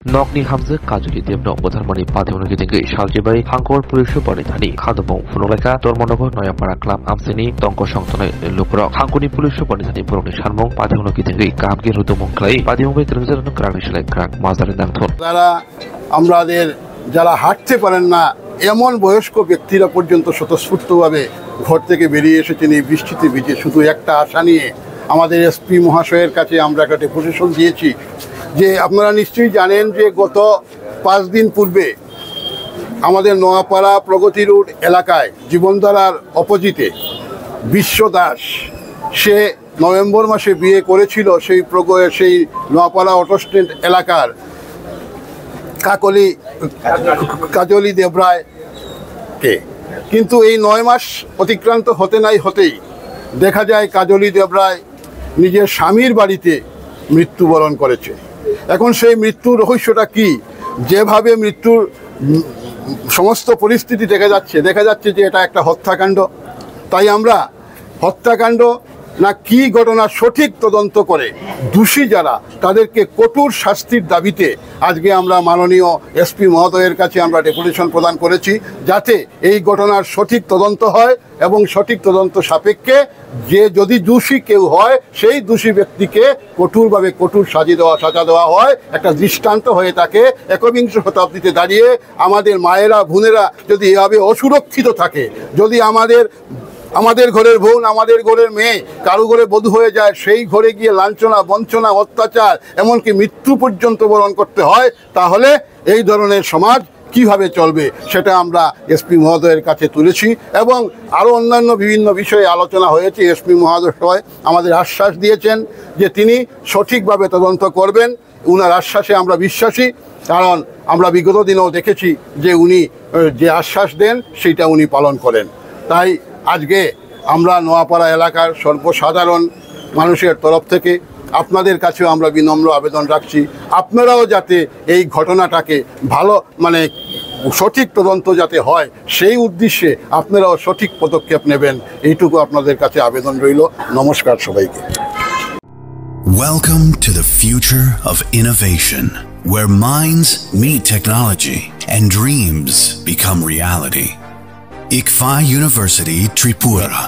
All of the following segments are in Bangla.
Nokni Hamza Kajuli Demno Botarmani Pathunaki Shaljibai Hankor Pulisho Bonitani Kadabong Funoleka Dormonogo Noyapara Club Amsini Tonko Shantone Lupro Hankuni Pulisho Bonitani Buroni Sharmong Pathunaki Kamgi Rudomon Clay Padionbe Crimson Kranishla Crack Mazar in Danton আমাদের যারা হাঁটতে পারেন না এমন বয়স্ক ব্যক্তিরা পর্যন্ত স্বতঃস্ফূর্তভাবে ঘর থেকে বেরিয়ে এসেছেন এই বৃষ্টিতে ভিজে শুধু একটা আশা নিয়ে আমাদের এসপি মহাশয়ের কাছে আমরা একটা ডেপুটেশন দিয়েছি যে আপনারা নিশ্চয়ই জানেন যে গত 5 দিন পূর্বে আমাদের নোয়াপাড়া প্রগতি রোড এলাকায় জীবনধারার অপোজিটে বিশ্ব দাস সে নভেম্বর মাসে বিয়ে করেছিল সেই নোয়াপাড়া অটো স্ট্যান্ড এলাকার কাজলি দেবরায়কে কিন্তু এই 9 মাস অতিক্রান্ত হতেই দেখা যায় কাজলি দেবরায় নিজের স্বামীর বাড়িতে মৃত্যুবরণ করেছে। এখন সেই মৃত্যুর রহস্যটা কি? যেভাবে মৃত্যুর সমস্ত পরিস্থিতি দেখা যাচ্ছে যে এটা একটা হত্যাকাণ্ড। তাই আমরা হত্যাকাণ্ড না কি ঘটনা সঠিক তদন্ত করে দোষী যারা তাদেরকে কঠোর শাস্তির দাবিতে আজকে আমরা মাননীয় এসপি মহোদয়ের কাছে আমরা ডেপুটেশন প্রদান করেছি যাতে এই ঘটনার সঠিক তদন্ত হয় এবং সঠিক তদন্ত সাপেক্ষে যে যদি দোষী কেউ হয় সেই দোষী ব্যক্তিকে কঠোরভাবে কঠোর সাজা দেওয়া হয় একটা দৃষ্টান্ত হয়ে থাকে। একবিংশ শতাব্দীতে দাঁড়িয়ে আমাদের মায়েরা বোনেরা যদি এভাবে অসুরক্ষিত থাকে, যদি আমাদের ঘরের বোন আমাদের ঘরের মেয়ে কারো ঘরে বধূ হয়ে যায়, সেই ঘরে গিয়ে লাঞ্ছনা বঞ্চনা অত্যাচার এমনকি মৃত্যু পর্যন্ত বরণ করতে হয়, তাহলে এই ধরনের সমাজ কিভাবে চলবে সেটা আমরা এসপি মহোদয়ের কাছে তুলেছি এবং আরও অন্যান্য বিভিন্ন বিষয়ে আলোচনা হয়েছে। এসপি মহোদয় আমাদের আশ্বাস দিয়েছেন যে তিনি সঠিকভাবে তদন্ত করবেন। উনার আশ্বাসে আমরা বিশ্বাসী, কারণ আমরা বিগত দিনেও দেখেছি যে উনি যে আশ্বাস দেন সেটা উনি পালন করেন। তাই আজকে আমরা নোয়াপাড়া এলাকার সর্বসাধারণ মানুষের তরফ থেকে আপনাদের কাছেও আমরা বিনম্র আবেদন রাখছি, আপনারাও যাতে এই ঘটনাটাকে সঠিক তদন্ত যাতে হয় সেই উদ্দেশ্যে আপনারাও সঠিক পদক্ষেপ নেবেন, এইটুকু আপনাদের কাছে আবেদন রইল। নমস্কার সবাইকে। Welcome to the future of innovation, where minds meet technology and dreams become reality. ICFA University Tripura,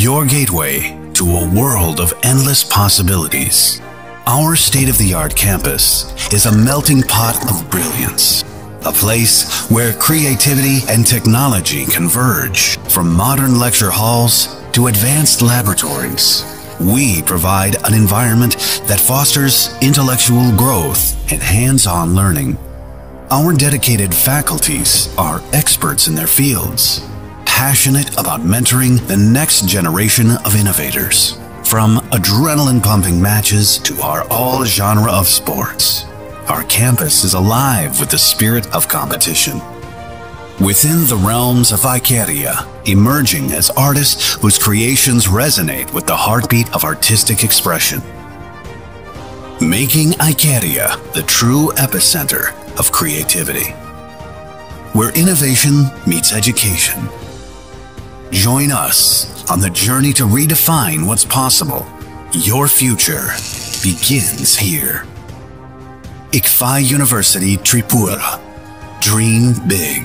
your gateway to a world of endless possibilities. Our state-of-the-art campus is a melting pot of brilliance, a place where creativity and technology converge. From modern lecture halls to advanced laboratories, we provide an environment that fosters intellectual growth and hands-on learning. Our dedicated faculties are experts in their fields, passionate about mentoring the next generation of innovators. From adrenaline-pumping matches to our all-genre of sports, our campus is alive with the spirit of competition. Within the realms of Icaria, emerging as artists whose creations resonate with the heartbeat of artistic expression. Making Icaria the true epicenter of creativity, where innovation meets education. Join us on the journey to redefine what's possible. Your future begins here. ICFA University Tripura. Dream big.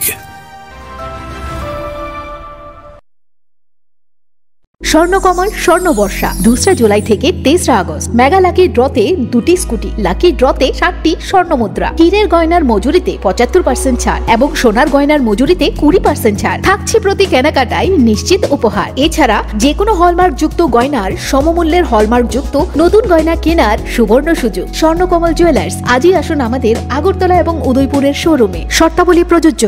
Swarnakamal স্বর্ণবর্ষা 2 July থেকে 23 আগস্ট মেগা লাকি ড্রতে 2টি স্কুটি, লাকি ড্রতে 7টি স্বর্ণমুদ্রা, হীরের গয়নার মজুরিতে 75% ছাড় এবং সোনার গয়নার মজুরিতে 20% ছাড় থাকছে প্রতি কেনাকাটায় নিশ্চিত উপহার। এছাড়া যে কোনো হলমার্ক যুক্ত গয়নার সমমূল্যের হলমার্ক যুক্ত নতুন গয়না কেনার সুবর্ণ সুযোগ। স্বর্ণকমল জুয়েলার্স, আজই আসুন আমাদের আগরতলা এবং উদয়পুরের শোরুমে। শর্তাবলী প্রযোজ্য।